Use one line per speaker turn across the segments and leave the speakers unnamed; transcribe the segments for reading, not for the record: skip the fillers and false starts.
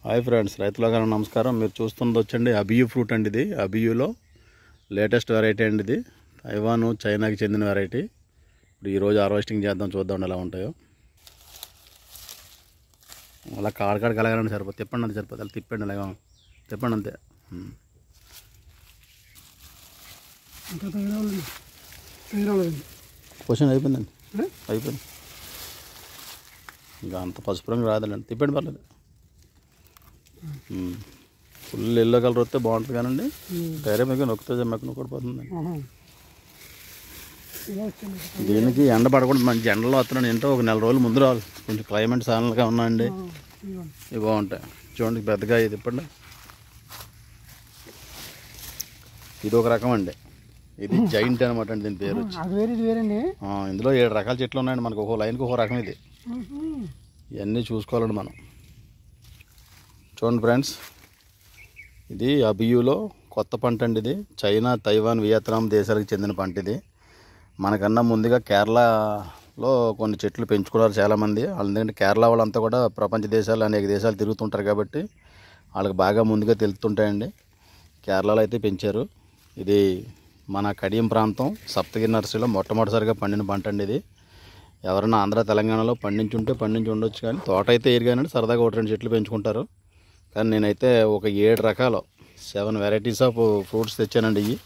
Hi friends, రైతులకు నమస్కారం. మీరు చూస్తున్నది వచ్చండి అబియు ఫ్రూట్ అండి. ఇది అబియులో లేటెస్ట్ వెరైటీ అండి. ఇది తైవాన్ చైనాకి చెందిన వెరైటీ. ఇప్పుడు ఈరోజు హార్వెస్టింగ్ చేద్దాం, చూద్దాం ఎలా ఉంటాయో. అలా కాడకాడ కలగాలండి, సరిపోతుంది. తిప్పండి అంతే సరిపోతుంది. అలా తిప్పండి, అలాగా తిప్పండి అంతే. క్వశ్చన్ అయిపోయిందండి, అయిపోయింది. ఇంకా అంత పసుపు రంగు రాదండి, తిప్పండి పర్లేదు. ఫుల్ ఎల్లో కలర్ వస్తే బాగుంటుంది కానండి, వేరే మీకు నొక్కితే నొక్కడిపోతుందండి. దీనికి ఎండ పడకుండా మంచి ఎండలో వస్తున్నాను. ఏంటో ఒక నెల రోజులు ముందు రావాలి, కొంచెం క్లైమేట్ సానల్గా ఉన్నాయండి. ఇవి బాగుంటాయి. చూడండి పెద్దగా ఇది ఇప్పండి. ఇది ఒక రకం అండి, ఇది జైంట్ అనమాట అండి. దీని పేరు ఇందులో 7 రకాల చెట్లు ఉన్నాయండి. మనకు ఒక్కో లైన్కి ఒక్కో రకం. ఇది ఇవన్నీ చూసుకోవాలండి మనం. చూడండి ఫ్రెండ్స్, ఇది అబియులో కొత్త పంట అండి. ఇది చైనా, తైవాన్, వియత్నాం దేశాలకు చెందిన పంట. ఇది మనకన్నా ముందుగా కేరళలో కొన్ని చెట్లు పెంచుకున్నారు చాలామంది. ఎందుకంటే కేరళ వాళ్ళంతా కూడా ప్రపంచ దేశాలు, అనేక దేశాలు తిరుగుతుంటారు కాబట్టి వాళ్ళకి బాగా ముందుగా తెలుస్తుంటాయండి. కేరళలో అయితే పెంచారు. ఇది మన కడియం ప్రాంతం సప్తగిరి నర్సరీలో మొట్టమొదటిసారిగా పండిన పంట అండి. ఇది ఎవరైనా ఆంధ్ర, తెలంగాణలో పండించి ఉండొచ్చు, కానీ తోట అయితే ఏరిగానండి. సరదాగా 1-2 చెట్లు పెంచుకుంటారు. కానీ నేనైతే ఒక 7 రకాలు 7 వెరైటీస్ ఆఫ్ ఫ్రూట్స్ తెచ్చానండి. ఇవి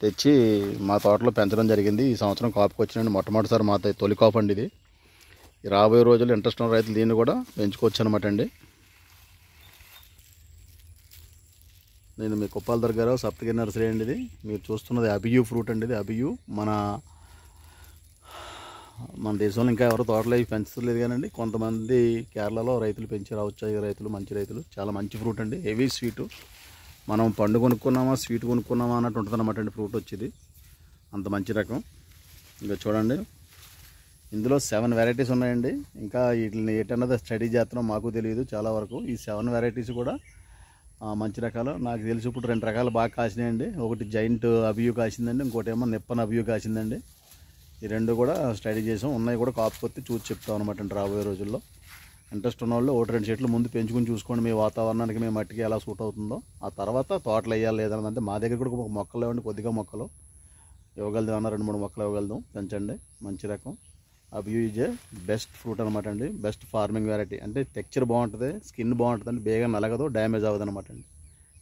తెచ్చి మా తోటలో పెంచడం జరిగింది. ఈ సంవత్సరం కాపుకి వచ్చినండి, మొట్టమొదటిసారి మా తొలి కాపు అండి ఇది. రాబోయే రోజుల్లో ఇంట్రెస్ట్ ఉన్న రైతులు దీన్ని కూడా పెంచుకోవచ్చు అనమాట అండి. నేను మీ కుప్పాల దగ్గర సప్తగిరి నర్సరీ అండి. ఇది మీరు చూస్తున్నది అబియు ఫ్రూట్ అండి. ఇది అబియు మన దేశంలో ఇంకా ఎవరు తోటలో ఇవి పెంచలేదు కానండి. కొంతమంది కేరళలో రైతులు పెంచి రావచ్చు. రైతులు మంచి రైతులు, చాలా మంచి ఫ్రూట్ అండి. Heavy sweet. మనం పండు కొనుక్కున్నామా, స్వీట్ కొనుక్కున్నామా అన్నట్టు ఉంటుంది అనమాట అండి ఫ్రూట్ వచ్చేది. అంత మంచి రకం. ఇంకా చూడండి, ఇందులో 7 వెరైటీస్ ఉన్నాయండి. ఇంకా వీటిని ఏంటన్నది స్టడీ చేస్తున్నాం, మాకు తెలియదు చాలా వరకు. ఈ 7 వెరైటీస్ కూడా మంచి రకాలు. నాకు తెలిసి ఇప్పుడు 2 రకాలు బాగా కాసినాయండి. ఒకటి జైంట్ అబియు కాసిందండి, ఇంకోటి ఏమో నిప్పన్ అబియు కాసిందండి. ఈ 2 కూడా స్టడీ చేసాం. ఉన్నాయి కూడా కాపుకొత్తి చూసి చెప్తాం అనమాట అండి రాబోయే రోజుల్లో. ఇంట్రెస్ట్ ఉన్న వాళ్ళు 1-2 చెట్లు ముందు పెంచుకుని చూసుకోండి, మీ వాతావరణానికి, మీ మట్టికి ఎలా సూట్ అవుతుందో. ఆ తర్వాత తోటలు వేయాలి లేదన్నదంటే మా దగ్గర కూడా మొక్కలు లేవండి, కొద్దిగా మొక్కలు ఇవ్వగలుగుతాం అన్న 2-3 మొక్కలు ఇవ్వగలుగుతాం. పెంచండి, మంచి రకం. అబియు ఈజ్ ఏ బెస్ట్ ఫ్రూట్ అనమాట అండి. Best farming variety. అంటే టెక్చర్ బాగుంటుంది, స్కిన్ బాగుంటుంది అండి, బేగా నలగదు, డ్యామేజ్ అవ్వదు అనమాట అండి.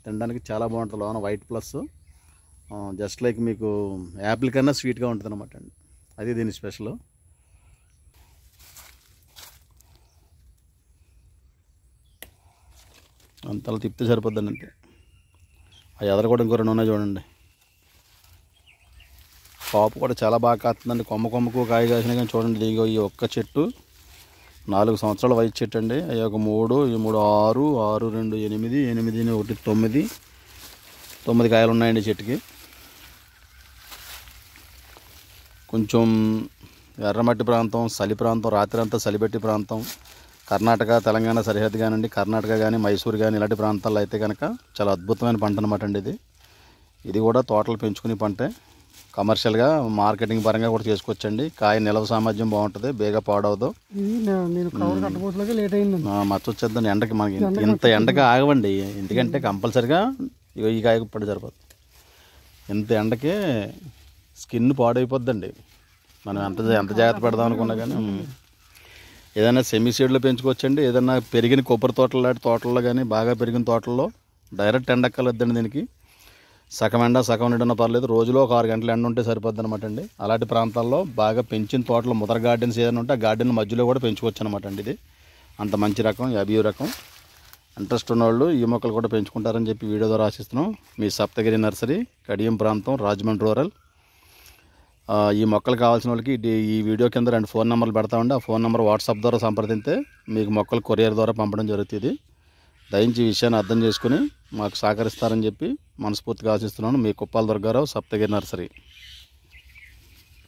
తినడానికి చాలా బాగుంటుంది. లోన వైట్ ప్లస్ జస్ట్ లైక్ మీకు యాపిల్ కన్నా స్వీట్గా ఉంటుంది అనమాట అండి. అది దీని స్పెషల్. అంతలా తిప్పితే సరిపోద్దండి అంతే. ఆ ఎదర కూడా ఇంకో 2 ఉన్నాయి చూడండి. కాపు కూడా చాలా బాగా కాస్తుందండి. కొమ్మకు కాయ కాసినా కానీ చూడండి. దిగో ఈ ఒక్క చెట్టు 4 సంవత్సరాల వయసు చెట్టు అండి. అవి ఒక 3, ఈ 3 6, 6, 2, 8, 8, 1, 9 కాయలు ఉన్నాయండి చెట్టుకి. కొంచెం ఎర్రమట్టి ప్రాంతం, చలి ప్రాంతం, రాత్రి అంతా చలిపెట్టి ప్రాంతం, కర్ణాటక, తెలంగాణ సరిహద్దు కానివ్వండి, కర్ణాటక కానీ, మైసూరు కానీ ఇలాంటి ప్రాంతాల్లో అయితే కనుక చాలా అద్భుతమైన పంట అనమాట అండి. ఇది కూడా తోటలు పెంచుకునే పంటే. కమర్షియల్గా మార్కెటింగ్ పరంగా కూడా చేసుకోవచ్చండి. కాయ నిల్వ సామర్థ్యం బాగుంటుంది, బేగా పాడవదు. మచ్చ వచ్చేద్దండి ఎండకి. మనకి ఇంత ఎండకి ఆగవండి, ఎందుకంటే కంపల్సరిగా ఈ కాయ పడి సరిపోతుంది. ఇంత ఎండకే స్కిన్ పాడైపోద్దండి. మనం ఎంత జాగ్రత్త పెడదాం అనుకున్నా కానీ. ఏదైనా సెమీ సీడ్లో పెంచుకోవచ్చండి. ఏదైనా పెరిగిన కొబ్బరి తోటలు లాంటి తోటల్లో కానీ, బాగా పెరిగిన తోటల్లో డైరెక్ట్ ఎండక్కలొద్దండి దీనికి. సగం ఎండ సగం నీడన్నా పర్లేదు, రోజులో ఒక 6 గంటల ఎండ ఉంటే సరిపోద్ది అనమాట అండి. అలాంటి ప్రాంతాల్లో బాగా పెంచిన తోటలు, ముదర గార్డెన్స్ ఏదైనా ఉంటే ఆ గార్డెన్ మధ్యలో కూడా పెంచుకోవచ్చు అనమాట అండి. ఇది అంత మంచి రకం, అబియు రకం. ఇంట్రెస్ట్ ఉన్నవాళ్ళు ఈ మొక్కలు కూడా పెంచుకుంటారని చెప్పి వీడియో ద్వారా ఆశిస్తున్నాం. మీ సప్తగిరి నర్సరీ, కడియం ప్రాంతం, రాజమండ్రి రూరల్. ఈ మొక్కలు కావాల్సిన వాళ్ళకి ఈ వీడియో కింద 2 ఫోన్ నెంబర్లు పెడతామండి. ఆ ఫోన్ నెంబర్ వాట్సాప్ ద్వారా సంప్రదింతే మీకు మొక్కలు కొరియర్ ద్వారా పంపడం జరుగుతుంది. దయించి ఈ విషయాన్ని అర్థం చేసుకుని మాకు సహకరిస్తారని చెప్పి మనస్ఫూర్తిగా ఆశిస్తున్నాను. మీ కుప్పాల దుర్గారావు, సప్తగిరి నర్సరీ.